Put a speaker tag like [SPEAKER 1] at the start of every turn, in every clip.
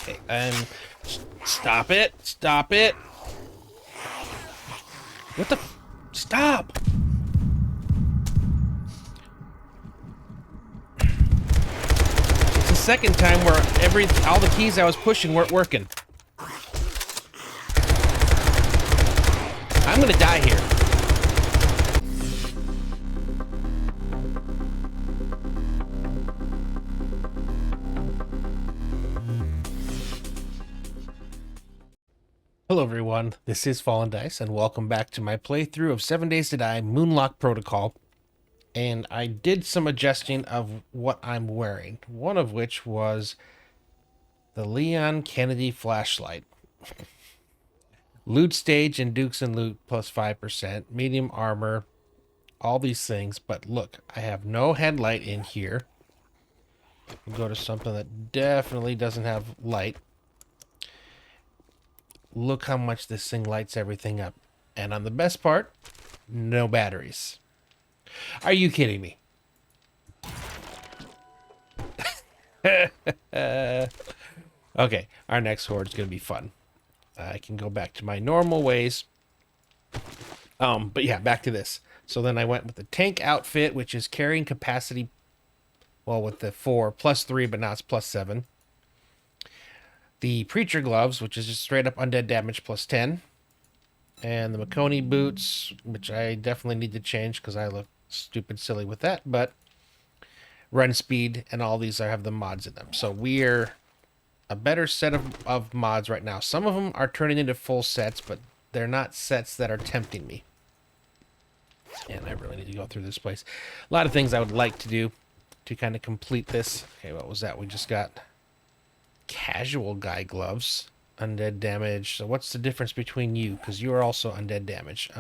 [SPEAKER 1] Okay, stop it. Stop it. What the? Stop. It's the second time where all the keys I was pushing weren't working. I'm gonna die here. Hello everyone, this is Fallen Dice, and welcome back to my playthrough of 7 Days to Die Moonlock Protocol. And I did some adjusting of what I'm wearing, one of which was the Leon Kennedy flashlight. Loot stage and Dukes and Loot plus 5%, medium armor, all these things. But look, I have no headlight in here. We'll go to something that definitely doesn't have light. Look how much this thing lights everything up. And on the best part, no batteries. Are you kidding me? Okay, our next horde is going to be fun. I can go back to my normal ways. But yeah, back to this. So then I went with the tank outfit, which is carrying capacity, well, with the 4 plus 3, but now it's plus 7. The Preacher Gloves, which is just straight up undead damage plus 10. And the Makoni Boots, which I definitely need to change because I look stupid silly with that. But run speed and all these have the mods in them. So we're a better set of mods right now. Some of them are turning into full sets, but they're not sets that are tempting me. And I really need to go through this place. A lot of things I would like to do to kind of complete this. Okay, what was that? We just got casual guy gloves, undead damage. So what's the difference between you? Because you are also undead damage.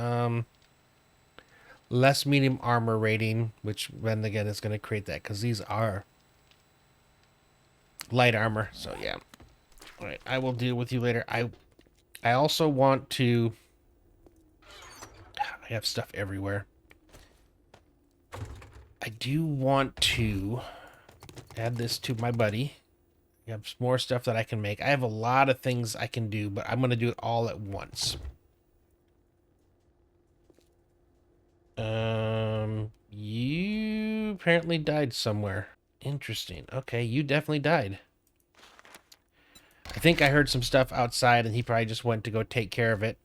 [SPEAKER 1] Less medium armor rating, which then again is going to create that because these are light armor. So yeah, all right, I will deal with you later. I also want to, I have stuff everywhere. I do want to add this to my buddy. I have more stuff that I can make. I have a lot of things I can do, but I'm going to do it all at once. You apparently died somewhere. Interesting. Okay, you definitely died. I think I heard some stuff outside, and he probably just went to go take care of it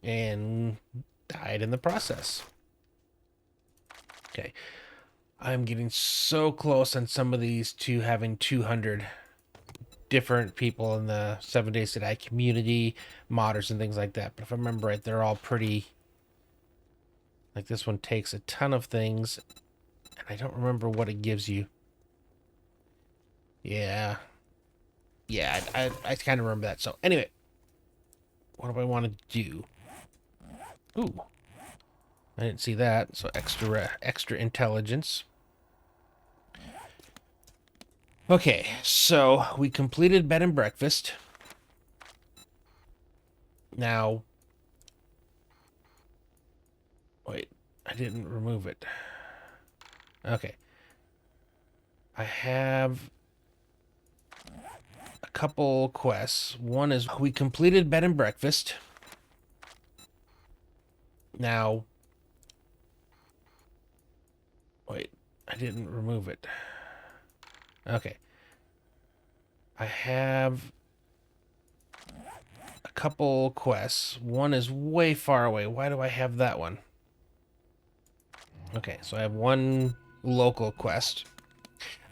[SPEAKER 1] and died in the process. Okay. I'm getting so close on some of these to having 200 different people in the 7 Days to Die community, modders, and things like that. But if I remember right, they're all pretty... Like this one takes a ton of things, and I don't remember what it gives you. Yeah. Yeah, I kind of remember that. So anyway, what do I want to do? Ooh. I didn't see that, so extra intelligence. Okay, so we completed bed and breakfast. Now, wait, I didn't remove it. Okay. I have a couple quests. One is we completed bed and breakfast. Now, wait, I didn't remove it. Okay. I have a couple quests. One is way far away. Why do I have that one? Okay, so I have one local quest.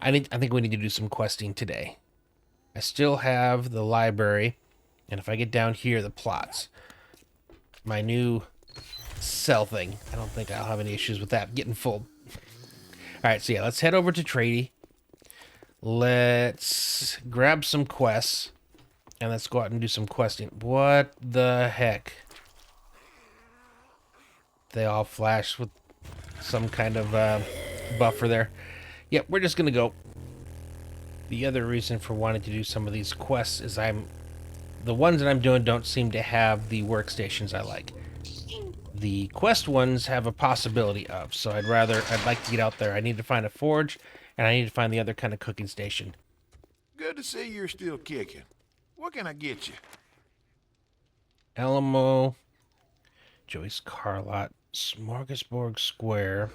[SPEAKER 1] I think we need to do some questing today. I still have the library, and if I get down here, the plots. My new cell thing. I don't think I'll have any issues with that getting full. Alright, so yeah, let's head over to Trady. Let's grab some quests, and let's go out and do some questing. What the heck? They all flash with some kind of buffer there. Yep, we're just gonna go. The other reason for wanting to do some of these quests is the ones that I'm doing don't seem to have the workstations I like. The quest ones have a possibility of, so I'd like to get out there. I need to find a forge, and I need to find the other kind of cooking station.
[SPEAKER 2] Good to see you're still kicking. What can I get you?
[SPEAKER 1] Alamo, Joyce Carlot, Smorgasbord Square.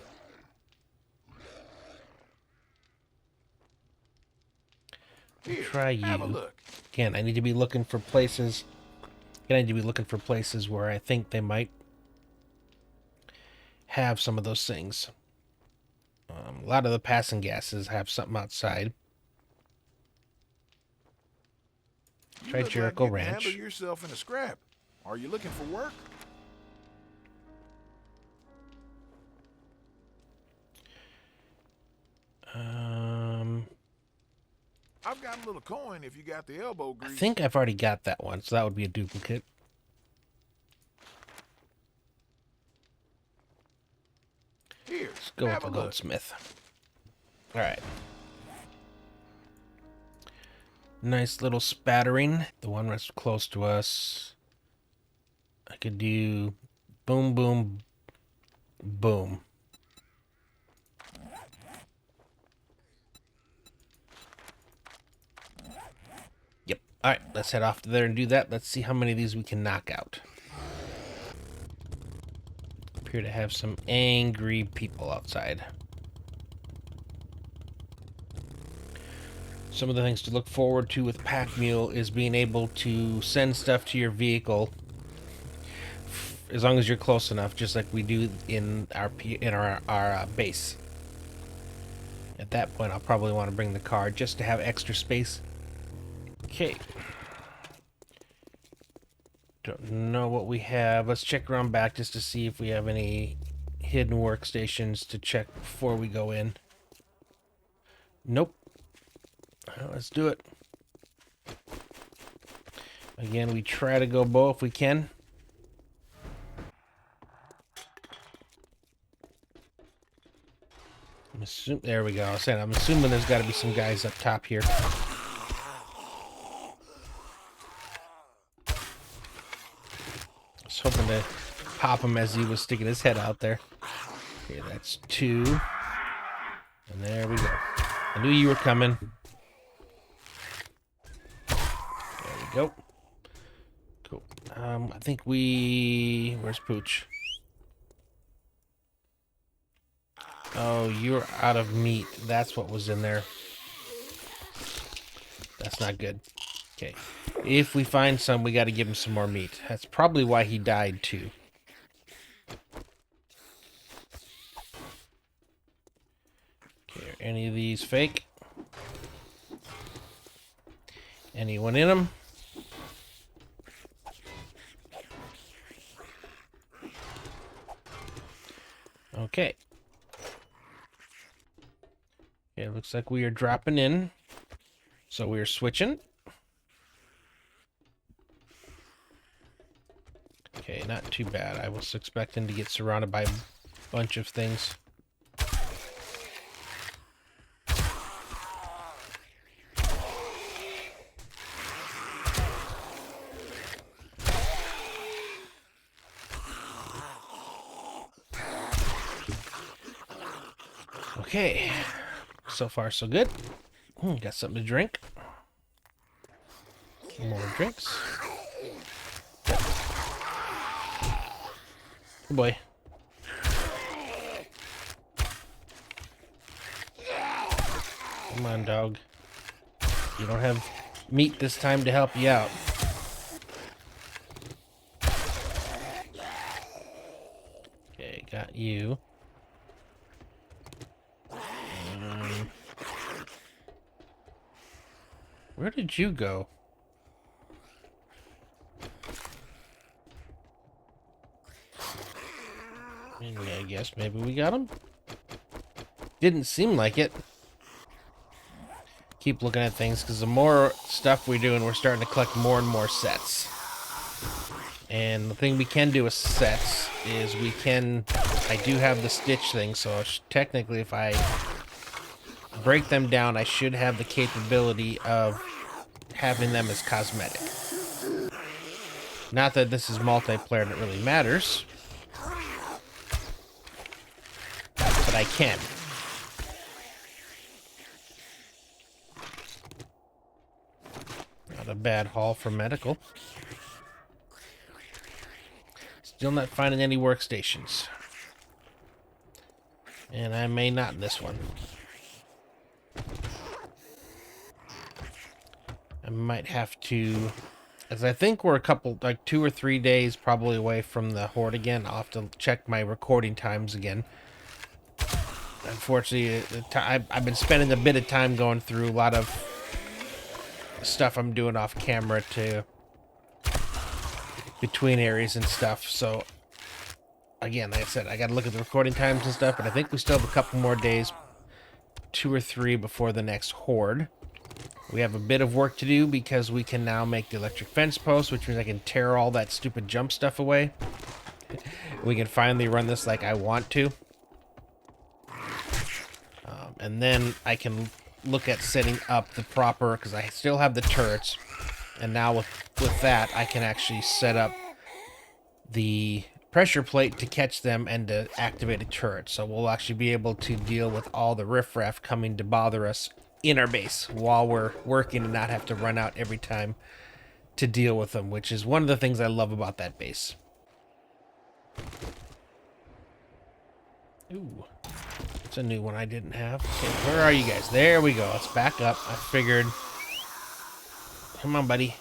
[SPEAKER 2] Here,
[SPEAKER 1] Try
[SPEAKER 2] have a
[SPEAKER 1] you.
[SPEAKER 2] look.
[SPEAKER 1] Again, I need to be looking for places. Again, I need to be looking for places where I think they might have some of those things. A lot of the passing gases have something outside.
[SPEAKER 2] You
[SPEAKER 1] Try
[SPEAKER 2] look like
[SPEAKER 1] Jericho
[SPEAKER 2] you can handle
[SPEAKER 1] Ranch.
[SPEAKER 2] yourself in a scrap. Are you looking for work? I've got a little coin if you got the elbow
[SPEAKER 1] I
[SPEAKER 2] grease.
[SPEAKER 1] think I've already got that one, so that would be a duplicate.
[SPEAKER 2] Here,
[SPEAKER 1] Let's go with
[SPEAKER 2] have
[SPEAKER 1] the
[SPEAKER 2] a look.
[SPEAKER 1] goldsmith. All right. Nice little spattering. The one that's close to us. I could do boom, boom, boom. Yep. All right, let's head off to there and do that. Let's see how many of these we can knock out. Appear to have some angry people outside. Some of the things to look forward to with Pack Mule is being able to send stuff to your vehicle as long as you're close enough, just like we do in our base. At that point, I'll probably want to bring the car just to have extra space. Okay. Don't know what we have. Let's check around back just to see if we have any hidden workstations to check before we go in. Nope. Let's do it. Again, we try to go bow if we can. There we go. I'm assuming there's got to be some guys up top here. I was hoping to pop him as he was sticking his head out there. Okay, that's 2. And there we go. I knew you were coming. There we go. Cool. I think where's Pooch? Oh, you're out of meat. That's what was in there. That's not good. Okay. If we find some, we got to give him some more meat. That's probably why he died, too. Okay, are any of these fake? Anyone in them? Okay. Okay, looks like we are dropping in. So we are switching. Okay, not too bad. I was expecting to get surrounded by a bunch of things. Okay, so far so good. Got something to drink. More drinks. Good boy. Come on, dog. You don't have meat this time to help you out. Okay, got you. Where did you go? I guess maybe we got him. Didn't seem like it. Keep looking at things because the more stuff we do, and we're starting to collect more and more sets. And the thing we can do with sets is I do have the stitch thing, so technically if I break them down, I should have the capability of having them as cosmetic. Not that this is multiplayer and it really matters, but I can. Not a bad haul for medical. Still not finding any workstations. And I may not in this one. I might have to, as I think we're a couple, like 2 or 3 days probably away from the horde again. I'll have to check my recording times again. Unfortunately, I've been spending a bit of time going through a lot of stuff I'm doing off camera to between areas and stuff. So again, like I said, I got to look at the recording times and stuff, but I think we still have a couple more days, 2 or 3 before the next horde. We have a bit of work to do because we can now make the electric fence post, which means I can tear all that stupid jump stuff away. We can finally run this like I want to. And then I can look at setting up the proper, because I still have the turrets. And now with that, I can actually set up the pressure plate to catch them and to activate a turret. So we'll actually be able to deal with all the riffraff coming to bother us in our base while we're working and not have to run out every time to deal with them, which is one of the things I love about that base. Ooh, it's a new one I didn't have. Okay, where are you guys? There we go. Let's back up. I figured. Come on, buddy.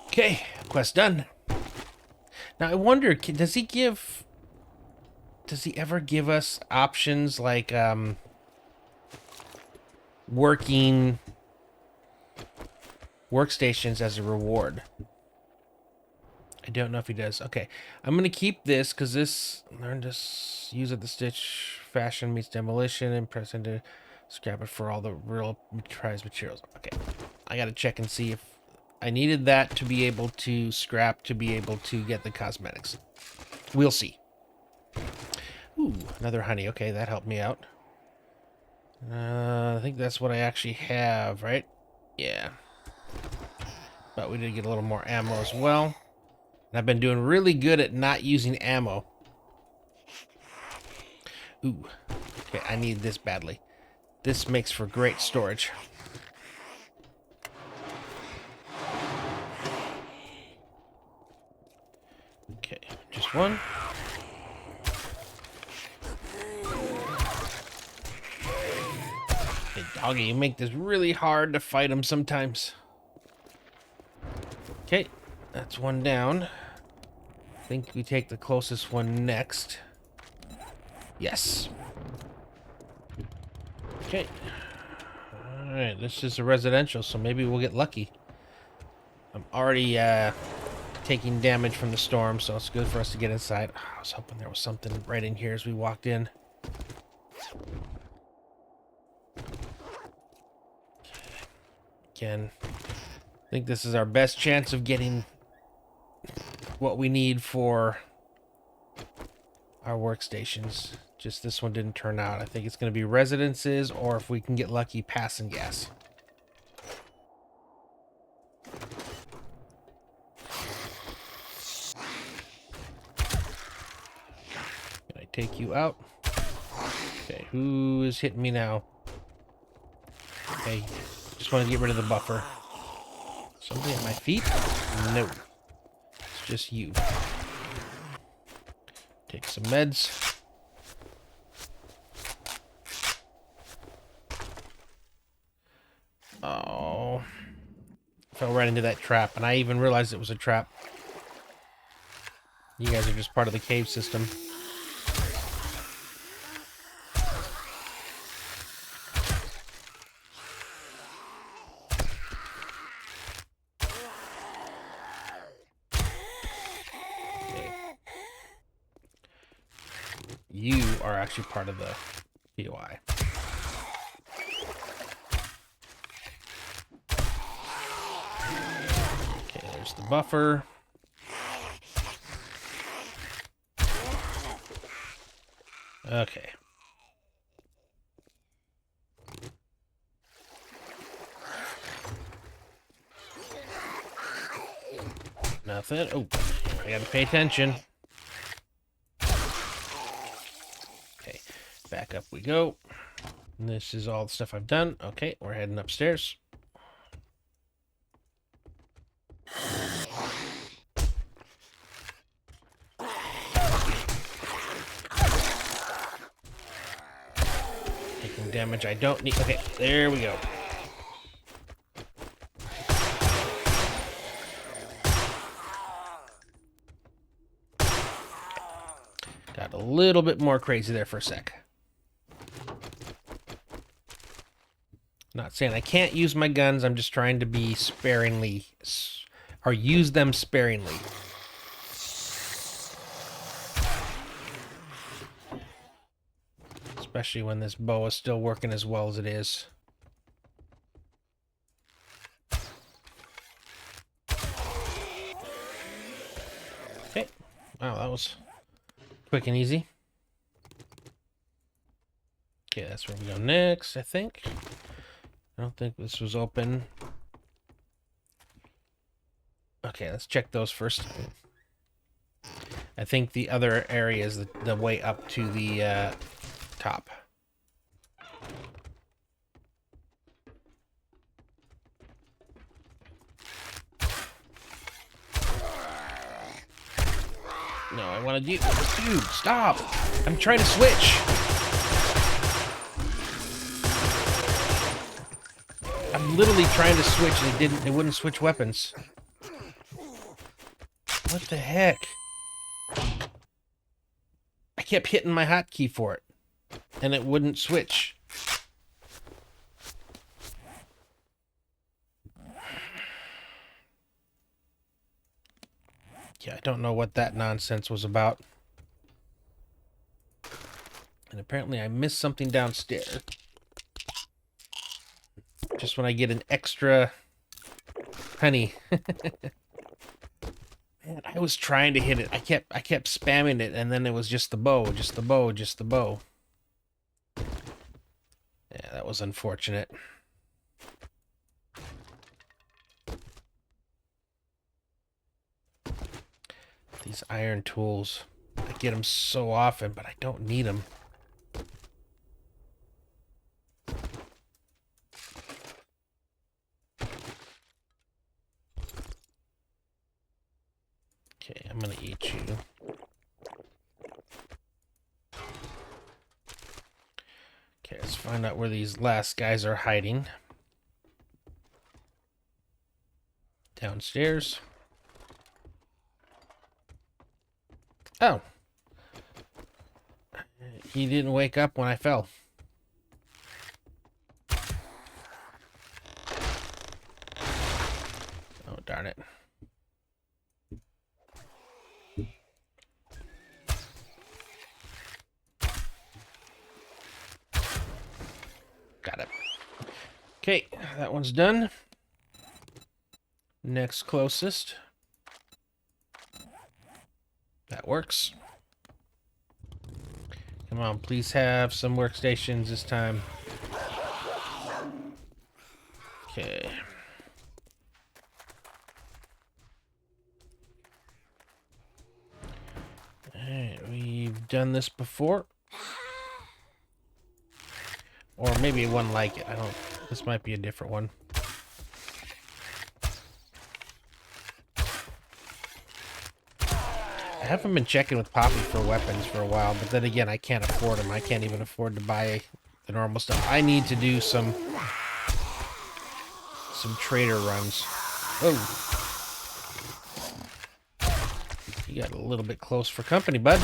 [SPEAKER 1] Okay, quest done. Now I wonder, does he ever give us options like working workstations as a reward? I don't know if he does. Okay, I'm gonna keep this because this learn to use it. The stitch fashion meets demolition and press into scrap it for all the real prize materials. Okay, I gotta check and see if I needed that to be able to scrap to be able to get the cosmetics. We'll see. Ooh, another honey. Okay, that helped me out. I think that's what I actually have, right? Yeah. But we did get a little more ammo as well. And I've been doing really good at not using ammo. Ooh. Okay, I need this badly. This makes for great storage. Okay, just one. Hey, doggy, you make this really hard to fight him sometimes. Okay, that's one down. I think we take the closest one next. Yes. Okay. Alright, this is a residential, so maybe we'll get lucky. I'm already taking damage from the storm, so it's good for us to get inside. Oh, I was hoping there was something right in here as we walked in. Again, I think this is our best chance of getting what we need for our workstations. Just this one didn't turn out. I think it's going to be residences, or if we can get lucky, passing gas. Can I take you out? Okay, who is hitting me now? Okay, just want to get rid of the buffer. Somebody at my feet? No. It's just you. Take some meds. Oh. Fell right into that trap, and I even realized it was a trap. You guys are just part of the cave system. You are actually part of the POI. Okay, there's the buffer. Okay. Nothing. Oh, I gotta pay attention. Okay, back up we go. And this is all the stuff I've done. Okay, we're heading upstairs. Taking damage I don't need. Okay, there we go. Got a little bit more crazy there for a sec. Not saying I can't use my guns, I'm just trying to be sparingly, or use them sparingly. Especially when this bow is still working as well as it is. Okay, wow, that was quick and easy. Okay, that's where we go next, I think. I don't think this was open. Okay, let's check those first. I think the other area is the way up to the top. No, I want to do... Dude, stop! I'm trying to switch! I'm literally trying to switch and it wouldn't switch weapons. What the heck? I kept hitting my hotkey for it, and it wouldn't switch. Yeah, I don't know what that nonsense was about. And apparently I missed something downstairs. Just when I get an extra honey. Man, I was trying to hit it. I kept spamming it, and then it was just the bow, just the bow, just the bow. Yeah, that was unfortunate. These iron tools, I get them so often, but I don't need them. Okay, I'm gonna eat you. Okay, let's find out where these last guys are hiding. Downstairs. Oh. He didn't wake up when I fell. Oh, darn it. Got it. Okay, that one's done. Next closest. That works. Come on, please have some workstations this time. Okay. Alright, we've done this before. Or maybe one like it. I don't... This might be a different one. I haven't been checking with Poppy for weapons for a while, but then again, I can't afford them. I can't even afford to buy the normal stuff. I need to do some trader runs. Oh. You got a little bit close for company, bud.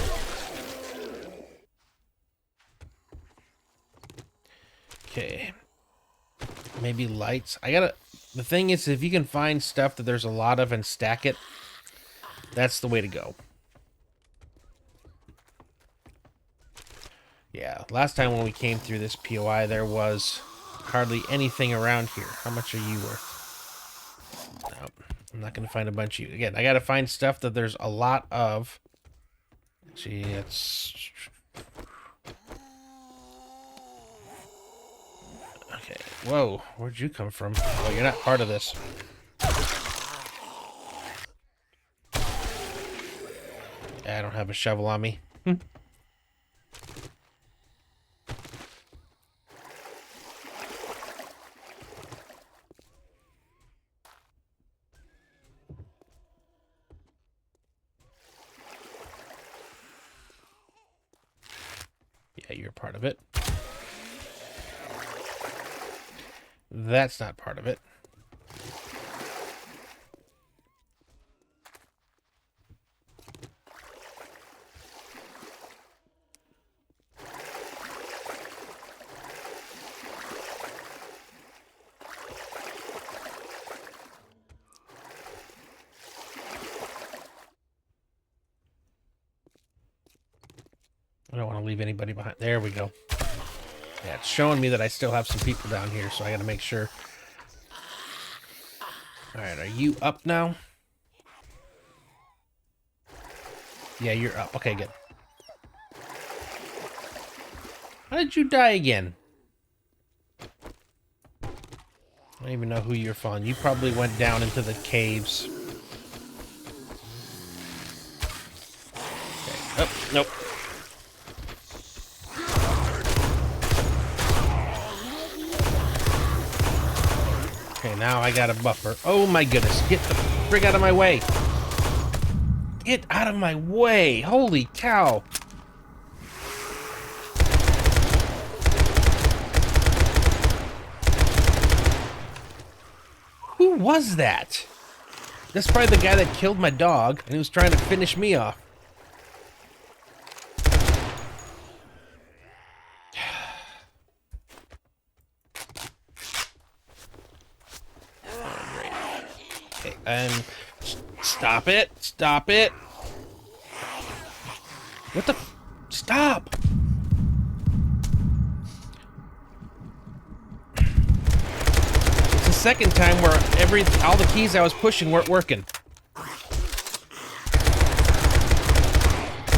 [SPEAKER 1] Okay. Maybe lights. The thing is, if you can find stuff that there's a lot of and stack it, that's the way to go. Yeah, last time when we came through this POI, there was hardly anything around here. How much are you worth? No, I'm not going to find a bunch of you. Again, I got to find stuff that there's a lot of. Gee, it's... Okay, whoa, where'd you come from? Oh, you're not part of this. I don't have a shovel on me. Yeah, you're part of it. That's not part of it. I don't want to leave anybody behind. There we go. Yeah, it's showing me that I still have some people down here, so I got to make sure. All right, are you up now? Yeah, you're up. Okay, good. How did you die again? I don't even know who you're following. You probably went down into the caves. Okay. Oh, nope. Okay, now I got a buffer. Oh my goodness. Get the frig out of my way. Get out of my way. Holy cow. Who was that? That's probably the guy that killed my dog, and he was trying to finish me off. Okay, stop it! Stop it! What the? Stop! It's the second time where all the keys I was pushing weren't working.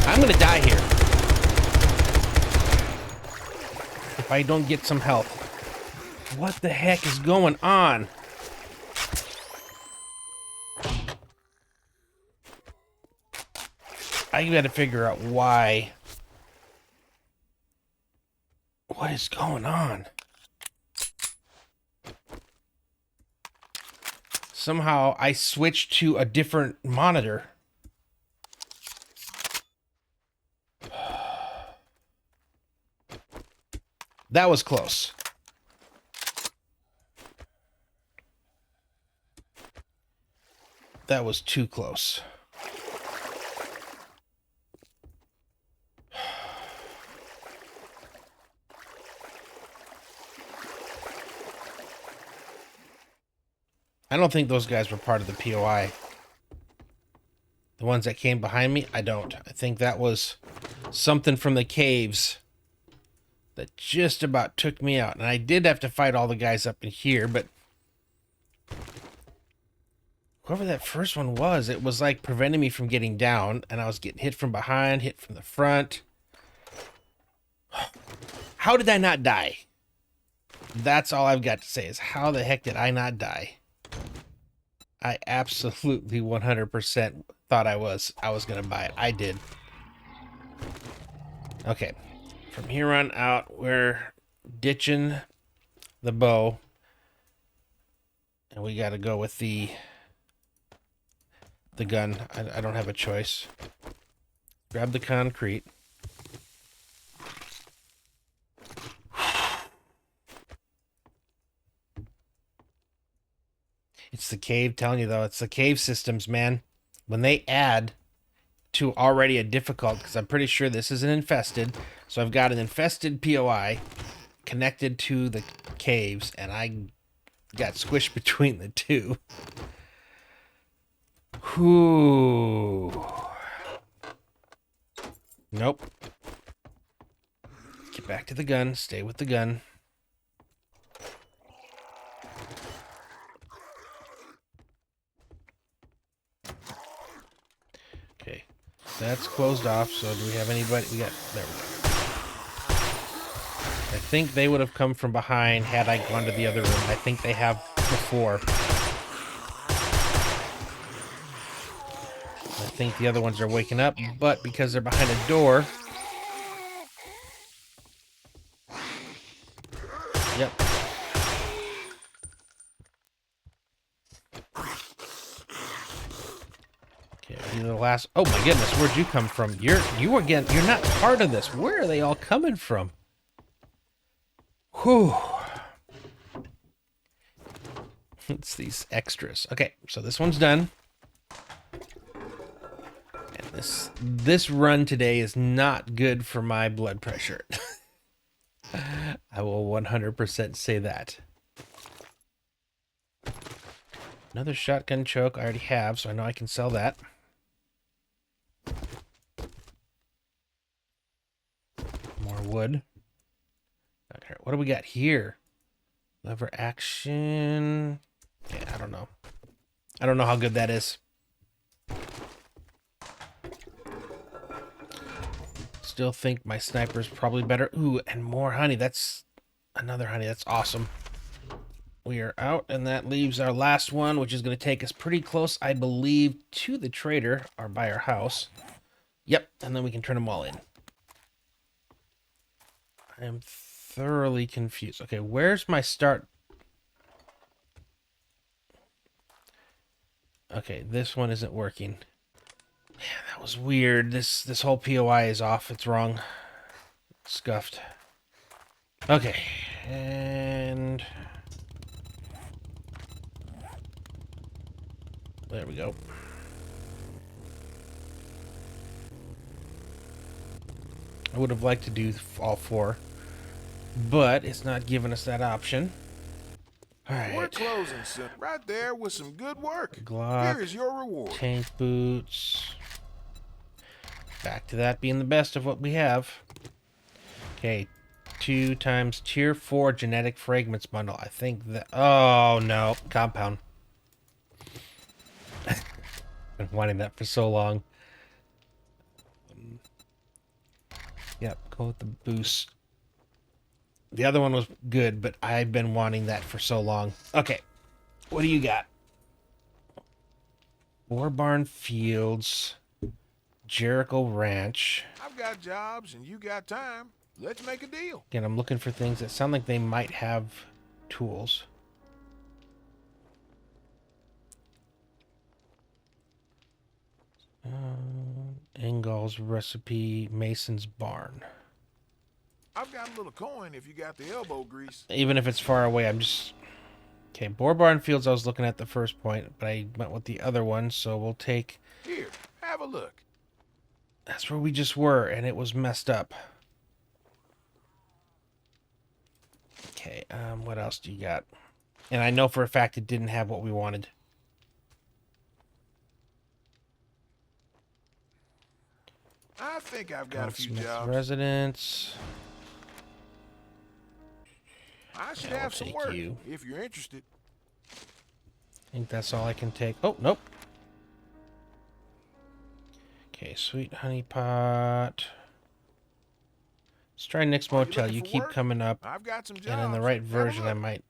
[SPEAKER 1] I'm gonna die here if I don't get some help. What the heck is going on? I gotta figure out why. What is going on? Somehow I switched to a different monitor. That was close. That was too close. I don't think those guys were part of the POI. The ones that came behind me, I don't. I think that was something from the caves that just about took me out. And I did have to fight all the guys up in here, but whoever that first one was, it was like preventing me from getting down, and I was getting hit from behind, hit from the front. How did I not die? That's all I've got to say is how the heck did I not die? I absolutely 100% thought I was going to buy it. I did. Okay. From here on out, we're ditching the bow. And we got to go with the gun. I don't have a choice. Grab the concrete. It's the cave, telling you though, it's the cave systems, man. When they add to already a difficult, because I'm pretty sure this is an infested, so I've got an infested POI connected to the caves, and I got squished between the two. Whoo. Nope. Get back to the gun. Stay with the gun. Okay. That's closed off, so do we have anybody? There we go. I think they would have come from behind had I gone to the other room. I think they have before. I think the other ones are waking up, but because they're behind a door... Yep. Okay, you're the last... Oh my goodness, where'd you come from? You're not part of this. Where are they all coming from? Whew. It's these extras. Okay, so this one's done. And this run today is not good for my blood pressure. I will 100% say that. Another shotgun choke I already have, so I know I can sell that. More wood. Okay, what do we got here? Lever action. Yeah, I don't know. I don't know how good that is. Still think my sniper's probably better. Ooh, and more honey. That's another honey. That's awesome. We are out, and that leaves our last one, which is going to take us pretty close, I believe, to the trader, or by our house. Yep, and then we can turn them all in. I am thoroughly confused. Okay, where's my start? Okay, this one isn't working. Man, that was weird. This whole POI is off. It's wrong. It's scuffed. Okay, and... There we go. I would have liked to do all four, but it's not giving us that option. All right.
[SPEAKER 2] We're closing soon. Right there with some good work.
[SPEAKER 1] Glock.
[SPEAKER 2] Here is your reward.
[SPEAKER 1] Tank boots. Back to that being the best of what we have. Okay, 2 times tier 4 genetic fragments bundle. I think that... Oh, no. Compound. Been wanting that for so long. Yep, go with the boost. The other one was good, but I've been wanting that for so long. Okay, what do you got? War Barn Fields, Jericho Ranch.
[SPEAKER 2] I've got jobs and you got time. Let's make a deal.
[SPEAKER 1] Again, I'm looking for things that sound like they might have tools. Engall's Recipe, Mason's Barn.
[SPEAKER 2] I've got a little coin if you got the elbow grease.
[SPEAKER 1] Even if it's far away, I'm just... Okay, Boar Barn Fields I was looking at the first point, but I went with the other one, so we'll take...
[SPEAKER 2] Here, have a look.
[SPEAKER 1] That's where we just were, and it was messed up. Okay, what else do you got? And I know for a fact it didn't have what we wanted.
[SPEAKER 2] I think I've got a few jobs.
[SPEAKER 1] Residence.
[SPEAKER 2] I should
[SPEAKER 1] Yeah,
[SPEAKER 2] have
[SPEAKER 1] we'll
[SPEAKER 2] some
[SPEAKER 1] take
[SPEAKER 2] work
[SPEAKER 1] you.
[SPEAKER 2] if you're interested.
[SPEAKER 1] I think that's all I can take. Oh, nope. Okay, Sweet Honey Pot. Let's try Nick's
[SPEAKER 2] Are you
[SPEAKER 1] Motel.
[SPEAKER 2] looking
[SPEAKER 1] You
[SPEAKER 2] for
[SPEAKER 1] keep
[SPEAKER 2] work?
[SPEAKER 1] coming up.
[SPEAKER 2] I've got some jobs.
[SPEAKER 1] And in the right
[SPEAKER 2] Have a
[SPEAKER 1] version, I
[SPEAKER 2] look.
[SPEAKER 1] might...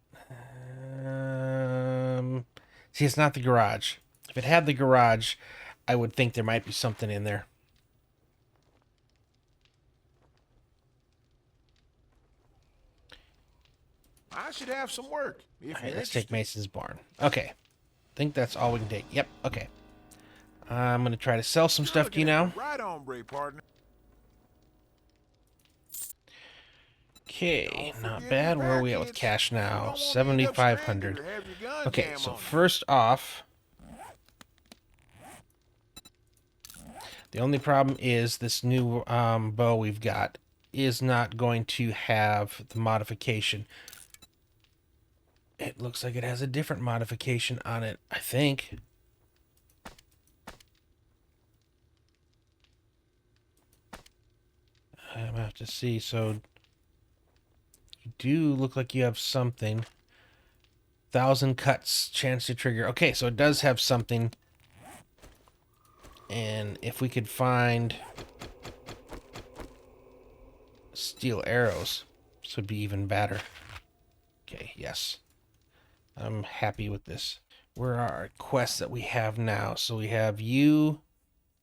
[SPEAKER 1] See, it's not the garage. If it had the garage, I would think there might be something in there.
[SPEAKER 2] I should have some work if
[SPEAKER 1] All
[SPEAKER 2] you're
[SPEAKER 1] right, let's
[SPEAKER 2] interested.
[SPEAKER 1] take Mason's Barn. Okay. I think that's all we can take. Yep, okay. I'm going to try to sell some
[SPEAKER 2] You're
[SPEAKER 1] stuff to you
[SPEAKER 2] looking
[SPEAKER 1] now.
[SPEAKER 2] at the right hombre, partner.
[SPEAKER 1] Okay,
[SPEAKER 2] Don't
[SPEAKER 1] not
[SPEAKER 2] forget
[SPEAKER 1] bad.
[SPEAKER 2] your
[SPEAKER 1] Where are we at with
[SPEAKER 2] package.
[SPEAKER 1] cash
[SPEAKER 2] You
[SPEAKER 1] now?
[SPEAKER 2] don't want to end up
[SPEAKER 1] 7,500.
[SPEAKER 2] stranded or have your gun
[SPEAKER 1] Okay,
[SPEAKER 2] jam
[SPEAKER 1] so
[SPEAKER 2] on you.
[SPEAKER 1] first off, the only problem is this new bow we've got is not going to have the modification. It looks like it has a different modification on it, I think. I'm gonna have to see. So you do look like you have something. 1,000 cuts, chance to trigger. Okay, so it does have something. And if we could find steel arrows, this would be even better. Okay, yes. I'm happy with this. Where are our quests that we have now? So we have you,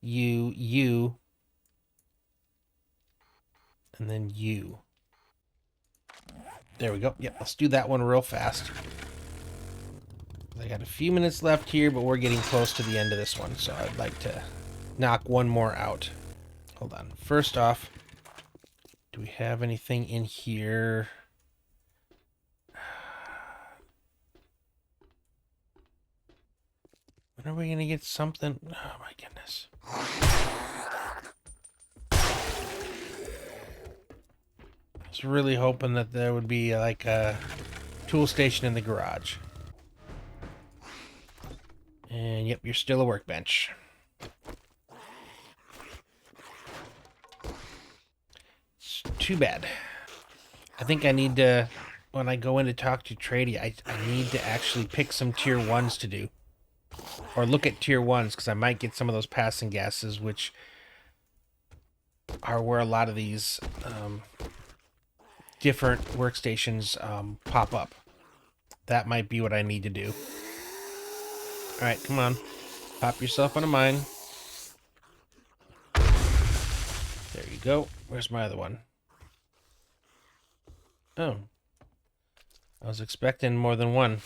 [SPEAKER 1] you, and then you. There we go. Yep, let's do that one real fast. I got a few minutes left here, but we're getting close to the end of this one, so I'd like to knock one more out. Hold on. First off, do we have anything in here? When are we going to get something? Oh, my goodness. I was really hoping that there would be like a tool station in the garage. And yep, you're still a workbench. It's too bad. I think I need to, when I go in to talk to Trady, I need to actually pick some tier 1s to do. Or look at tier 1s, because I might get some of those passing gases, which are where a lot of these different workstations pop up. That might be what I need to do. Alright, come on. Pop yourself on a mine. There you go. Where's my other one? Oh. I was expecting more than one.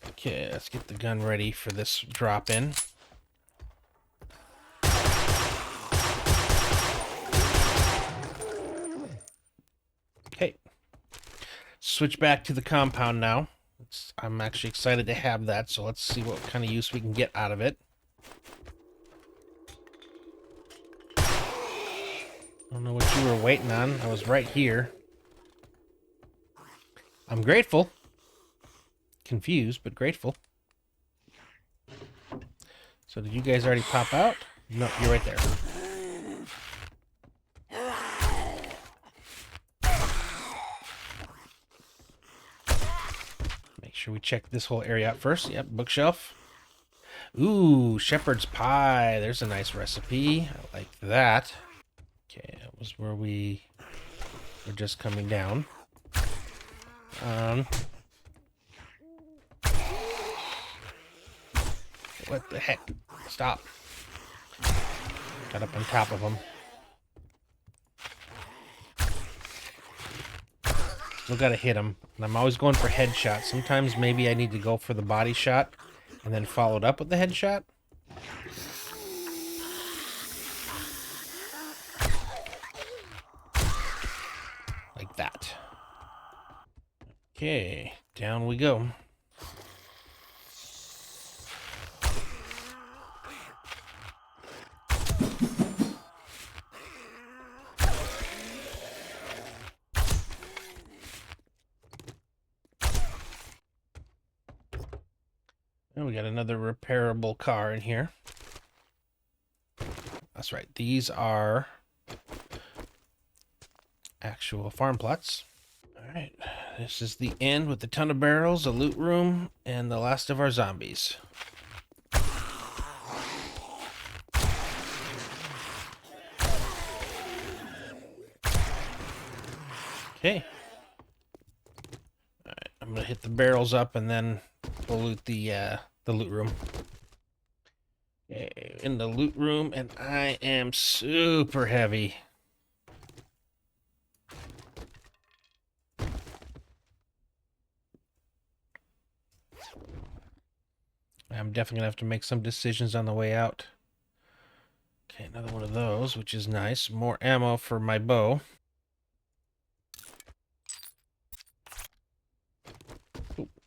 [SPEAKER 1] Okay, let's get the gun ready for this drop-in. Okay. Switch back to the compound now. I'm actually excited to have that, so let's see what kind of use we can get out of it. I don't know what you were waiting on. I was right here. I'm grateful. Confused, but grateful. So did you guys already pop out? No, you're right there. Make sure we check this whole area out first. Yep, bookshelf. Ooh, shepherd's pie. There's a nice recipe. I like that. Okay, that was where we were just coming down. What the heck? Stop. Got up on top of him. Still gotta hit him. And I'm always going for headshots. Sometimes maybe I need to go for the body shot and then follow it up with the headshot. Like that. Okay, down we go. And we got another repairable car in here. That's right. These are actual farm plots. All right. This is the end with a ton of barrels, a loot room, and the last of our zombies. Okay. All right. I'm gonna hit the barrels up, and then we'll loot the loot room. Okay, in the loot room, and I am super heavy. I'm definitely gonna have to make some decisions on the way out. Okay, another one of those, which is nice. More ammo for my bow.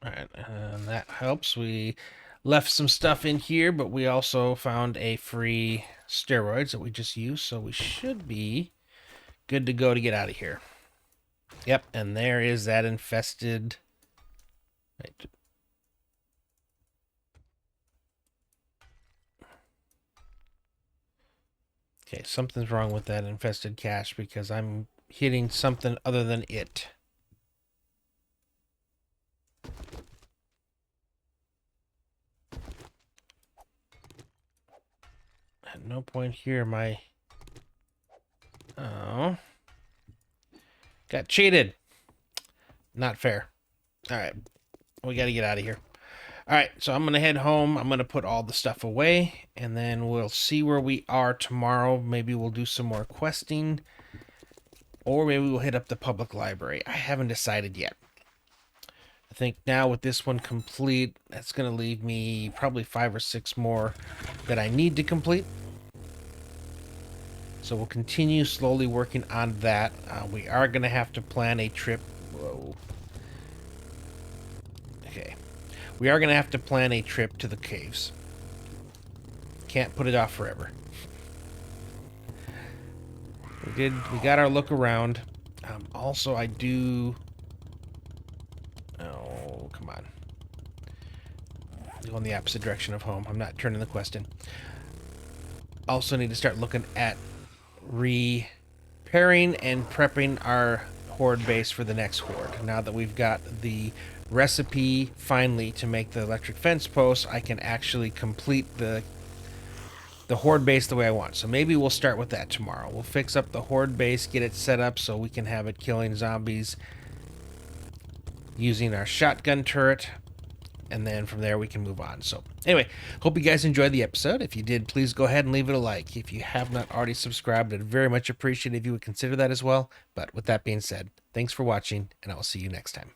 [SPEAKER 1] Alright, and that helps. We left some stuff in here, but we also found a free steroids that we just used, so we should be good to go to get out of here. Yep, and there is that infested... Right. Okay, something's wrong with that infested cache because I'm hitting something other than it. At no point here am I... Oh. Got cheated. Not fair. Alright. We gotta get out of here. All right, so I'm going to head home. I'm going to put all the stuff away, and then we'll see where we are tomorrow. Maybe we'll do some more questing, or maybe we'll hit up the public library. I haven't decided yet. I think now with this one complete, that's going to leave me probably 5 or 6 more that I need to complete. So we'll continue slowly working on that. We are going to have to plan a trip. Whoa. Okay. We are going to have to plan a trip to the caves. Can't put it off forever. We got our look around. Also, I do... Oh, come on. Go in the opposite direction of home. I'm not turning the quest in. Also need to start looking at repairing and prepping our horde base for the next horde. Now that we've got the recipe finally to make the electric fence post, I can actually complete the horde base the way I want. So maybe we'll start with that tomorrow. We'll fix up the horde base, get it set up so we can have it killing zombies using our shotgun turret, and then from there we can move on. So anyway, hope you guys enjoyed the episode. If you did, please go ahead and leave it a like. If you have not already subscribed, I'd very much appreciate it if you would consider that as well. But with that being said, thanks for watching, and I will see you next time.